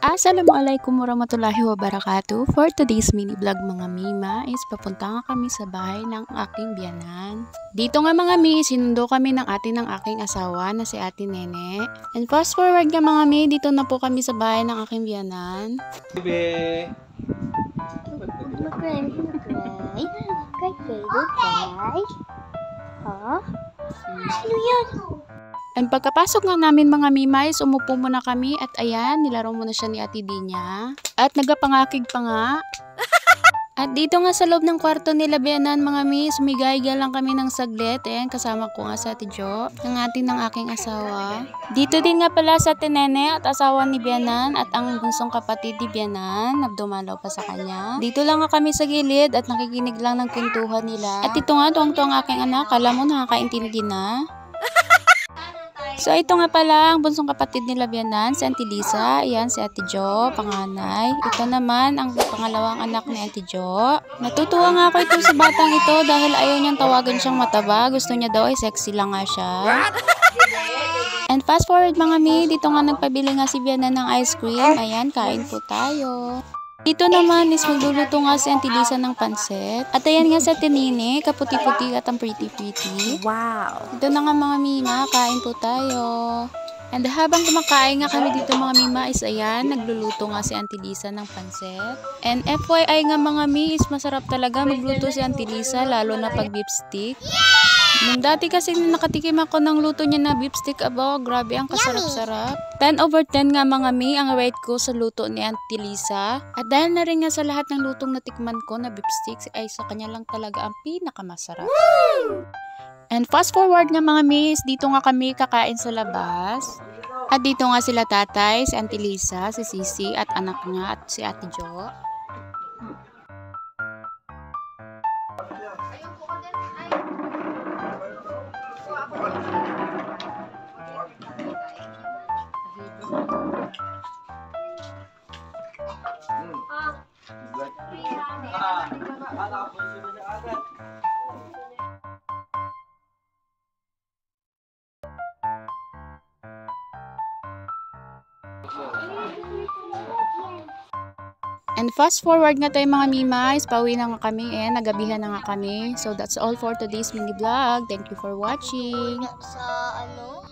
Assalamualaikum warahmatullahi wabarakatuh. For today's mini vlog mga mima is papunta nga kami sa bahay ng aking biyanan. Dito nga mga mi, sinundo kami ng ate ng aking asawa na si Ate Nene. And fast forward nga mga mi, dito na po kami sa bahay ng aking biyanan. Bebe! And pagkapasok nga namin mga mimay, umupo muna kami at ayan, nilaro muna siya ni Ate Dinya. At nagapangakig pa nga. At dito nga sa loob ng kwarto nila biyanan mga mi, sumigay-ga lang kami ng saglit. Ayan, kasama ko nga sa Ate Jo, ng ate ng aking asawa. Dito din nga pala sa Ate Nene at asawa ni biyanan at ang bunsong kapatid ni biyanan, nagdumalaw pa sa kanya. Dito lang nga kami sa gilid at nakikinig lang ng kwentuhan nila. At ito nga, tuwang-tuwang aking anak, kala mo nakakaintindi na. So ito nga pala ang bunsong kapatid nila biyanan, si Auntie Lisa. Ayan si Ate Jo, panganay. Ito naman ang pangalawang anak ni Auntie Jo. Natutuwa nga ako ito sa batang ito dahil ayaw niyang tawagan siyang mataba. Gusto niya daw ay sexy lang nga siya. And fast forward mga mi, dito nga nagpabili nga si biyanan ng ice cream. Ayan, kain po tayo. Dito naman is magluluto nga si Auntie Lisa ng pansit. At ayan nga sa Tinine, kaputi-puti at ang pretty-pretty. Wow! Ito na nga mga mima, kain po tayo. And habang kumakain nga kami dito mga mima is ayan, nagluluto nga si Auntie Lisa ng pansit. And FYI nga mga mi is masarap talaga magluto si Auntie Lisa, lalo na pag beef stick. Nung dati kasi nakatikim ako ng luto niya na beef stick, abo, grabe ang kasarap-sarap. 10/10 nga mga mi ang rate ko sa luto ni Auntie Lisa. At dahil na rin nga sa lahat ng lutong natikman ko na beef sticks, ay sa kanya lang talaga ang pinakamasarap. And fast forward nga mga miss, dito nga kami kakain sa labas. At dito nga sila tatay, si Auntie Lisa, si Sisi at anak niya at si Ate Jo. And fast forward nga tayo mga mimay, pauwi na nga kami nagabihan na nga kami. So that's all for today's mini vlog. Thank you for watching. Sa ano?